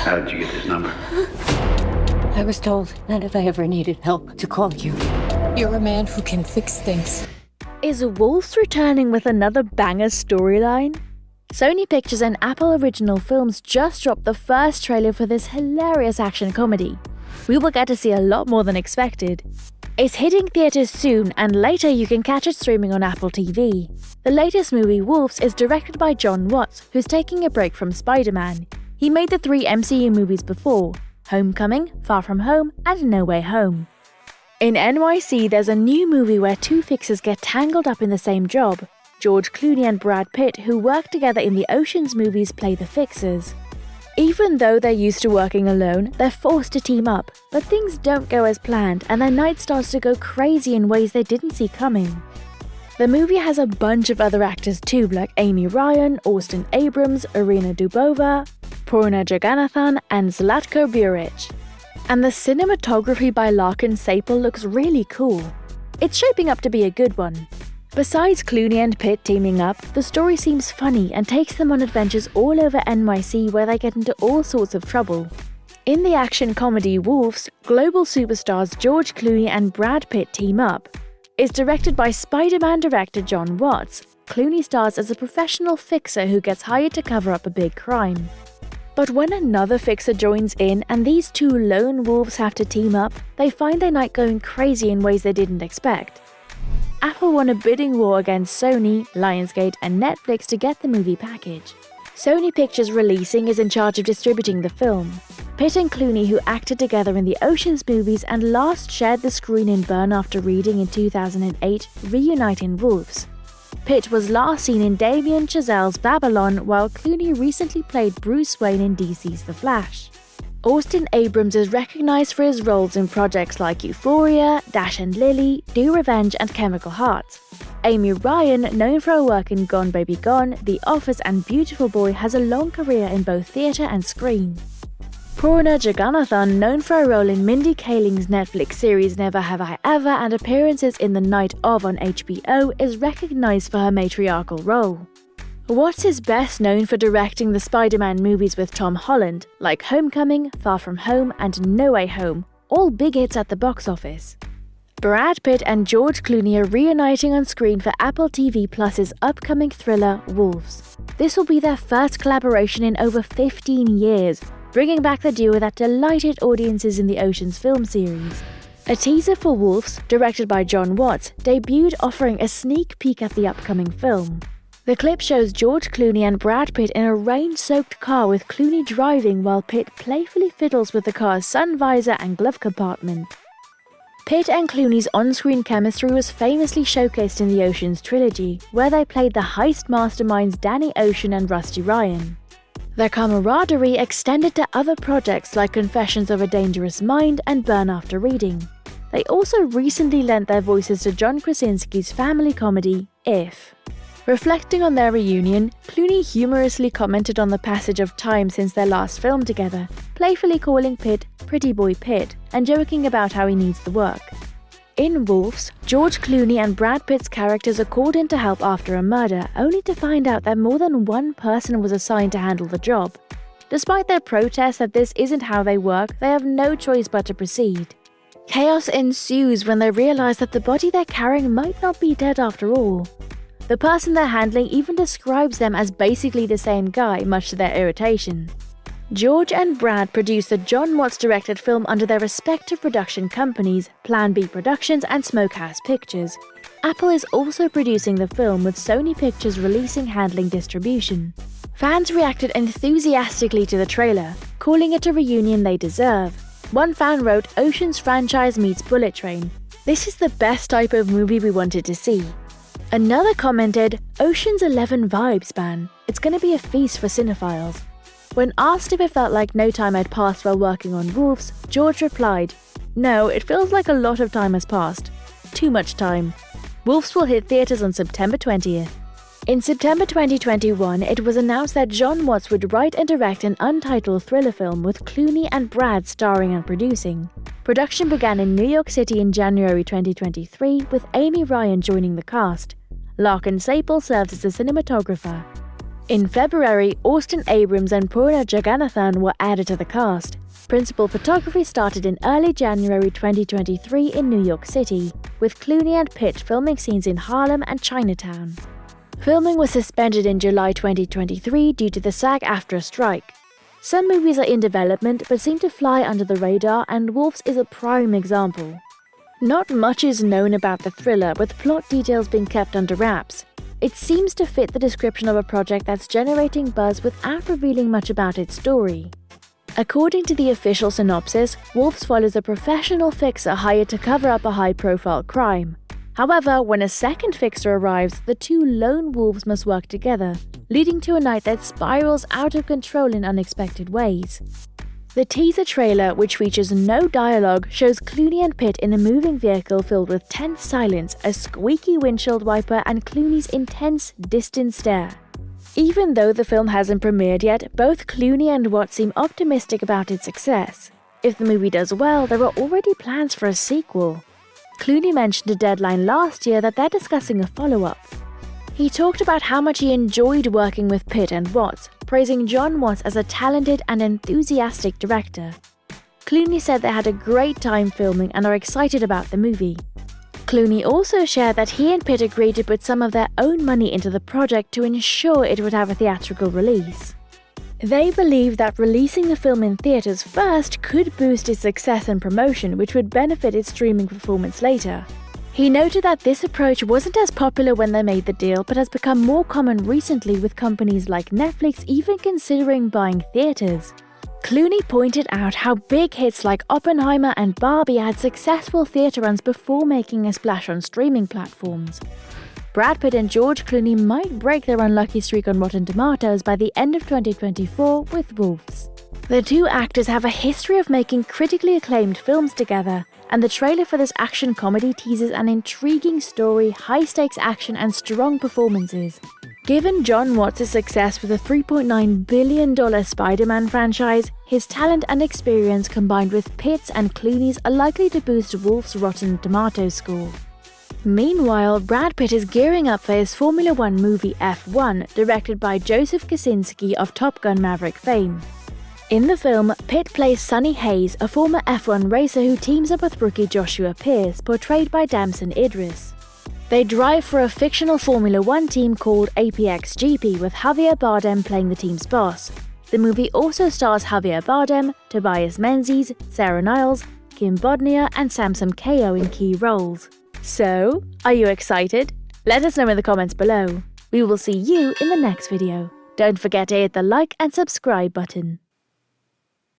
How did you get this number? I was told that if I ever needed help, to call you. You're a man who can fix things. Is WOLFS returning with another banger storyline? Sony Pictures and Apple Original Films just dropped the first trailer for this hilarious action comedy. We will get to see a lot more than expected. It's hitting theaters soon, and later you can catch it streaming on Apple TV. The latest movie, WOLFS, is directed by Jon Watts, who's taking a break from Spider-Man. He made the 3 MCU movies before: Homecoming, Far From Home, and No Way Home. In NYC, there's a new movie where 2 fixers get tangled up in the same job. George Clooney and Brad Pitt, who work together in the Ocean's movies, play the fixers. Even though they're used to working alone, they're forced to team up, but things don't go as planned and their night starts to go crazy in ways they didn't see coming. The movie has a bunch of other actors too, like Amy Ryan, Austin Abrams, Irina Dubova, Poorna Jagannathan, and Zlatko Buric. And the cinematography by Larkin Sapel looks really cool. It's shaping up to be a good one. Besides Clooney and Pitt teaming up, the story seems funny and takes them on adventures all over NYC where they get into all sorts of trouble. In the action comedy WOLFS, global superstars George Clooney and Brad Pitt team up. It's directed by Spider-Man director Jon Watts. Clooney stars as a professional fixer who gets hired to cover up a big crime. But when another fixer joins in and these 2 lone wolves have to team up, they find their night going crazy in ways they didn't expect. Apple won a bidding war against Sony, Lionsgate, and Netflix to get the movie package. Sony Pictures Releasing is in charge of distributing the film. Pitt and Clooney, who acted together in the Ocean's movies and last shared the screen in Burn After Reading in 2008, reunite in WOLFS. Pitt was last seen in Damien Chazelle's Babylon, while Clooney recently played Bruce Wayne in DC's The Flash. Austin Abrams is recognized for his roles in projects like Euphoria, Dash and Lily, Do Revenge, and Chemical Heart. Amy Ryan, known for her work in Gone Baby Gone, The Office, and Beautiful Boy, has a long career in both theatre and screen. Poorna Jagannathan, known for her role in Mindy Kaling's Netflix series Never Have I Ever and appearances in The Night Of on HBO, is recognized for her matriarchal role. Watts is best known for directing the Spider-Man movies with Tom Holland, like Homecoming, Far From Home, and No Way Home, all big hits at the box office. Brad Pitt and George Clooney are reuniting on screen for Apple TV Plus's upcoming thriller, WOLFS. This will be their first collaboration in over 15 years, bringing back the duo that delighted audiences in the Ocean's film series. A teaser for WOLFS, directed by Jon Watts, debuted offering a sneak peek at the upcoming film. The clip shows George Clooney and Brad Pitt in a rain-soaked car with Clooney driving while Pitt playfully fiddles with the car's sun visor and glove compartment. Pitt and Clooney's on-screen chemistry was famously showcased in the Ocean's trilogy, where they played the heist masterminds Danny Ocean and Rusty Ryan. Their camaraderie extended to other projects like Confessions of a Dangerous Mind and Burn After Reading. They also recently lent their voices to John Krasinski's family comedy, If. Reflecting on their reunion, Clooney humorously commented on the passage of time since their last film together, playfully calling Pitt Pretty Boy Pitt and joking about how he needs the work. In WOLFS, George Clooney and Brad Pitt's characters are called in to help after a murder, only to find out that more than one person was assigned to handle the job. Despite their protest that this isn't how they work, they have no choice but to proceed. Chaos ensues when they realize that the body they're carrying might not be dead after all. The person they're handling even describes them as basically the same guy, much to their irritation. George and Brad produced the Jon Watts-directed film under their respective production companies, Plan B Productions and Smokehouse Pictures. Apple is also producing the film, with Sony Pictures Releasing handling distribution. Fans reacted enthusiastically to the trailer, calling it a reunion they deserve. One fan wrote, "Ocean's franchise meets Bullet Train. This is the best type of movie we wanted to see." Another commented, "Ocean's 11 vibes, man. It's gonna be a feast for cinephiles." When asked if it felt like no time had passed while working on WOLFS, George replied, "No, it feels like a lot of time has passed. Too much time." WOLFS will hit theaters on September 20th. In September 2021, it was announced that Jon Watts would write and direct an untitled thriller film with Clooney and Brad starring and producing. Production began in New York City in January 2023, with Amy Ryan joining the cast. Larkin Sapel serves as a cinematographer. In February, Austin Abrams and Purna Jagannathan were added to the cast. Principal photography started in early January 2023 in New York City, with Clooney and Pitt filming scenes in Harlem and Chinatown. Filming was suspended in July 2023 due to the SAG-AFTRA strike. Some movies are in development but seem to fly under the radar, and WOLFS is a prime example. Not much is known about the thriller, with plot details being kept under wraps. It seems to fit the description of a project that's generating buzz without revealing much about its story. According to the official synopsis, WOLFS follows a professional fixer hired to cover up a high-profile crime. However, when a second fixer arrives, the two lone wolves must work together, leading to a night that spirals out of control in unexpected ways. The teaser trailer, which features no dialogue, shows Clooney and Pitt in a moving vehicle filled with tense silence, a squeaky windshield wiper, and Clooney's intense, distant stare. Even though the film hasn't premiered yet, both Clooney and Watts seem optimistic about its success. If the movie does well, there are already plans for a sequel. Clooney mentioned a deadline last year that they're discussing a follow-up. He talked about how much he enjoyed working with Pitt and Watts, praising Jon Watts as a talented and enthusiastic director. Clooney said they had a great time filming and are excited about the movie. Clooney also shared that he and Pitt agreed to put some of their own money into the project to ensure it would have a theatrical release. They believe that releasing the film in theaters first could boost its success and promotion, which would benefit its streaming performance later. He noted that this approach wasn't as popular when they made the deal, but has become more common recently, with companies like Netflix even considering buying theaters. Clooney pointed out how big hits like Oppenheimer and Barbie had successful theater runs before making a splash on streaming platforms. Brad Pitt and George Clooney might break their unlucky streak on Rotten Tomatoes by the end of 2024 with WOLFS. The two actors have a history of making critically acclaimed films together, and the trailer for this action comedy teases an intriguing story, high-stakes action, and strong performances. Given Jon Watts' success with the $3.9 billion Spider-Man franchise, his talent and experience combined with Pitt's and Clooney's are likely to boost WOLF's Rotten Tomatoes score. Meanwhile, Brad Pitt is gearing up for his Formula One movie F1, directed by Joseph Kosinski of Top Gun Maverick fame. In the film, Pitt plays Sonny Hayes, a former F1 racer who teams up with rookie Joshua Pierce, portrayed by Damson Idris. They drive for a fictional Formula One team called APX-GP, with Javier Bardem playing the team's boss. The movie also stars Javier Bardem, Tobias Menzies, Sarah Niles, Kim Bodnia, and Samsung Kao in key roles. So, are you excited? Let us know in the comments below. We will see you in the next video. Don't forget to hit the like and subscribe button.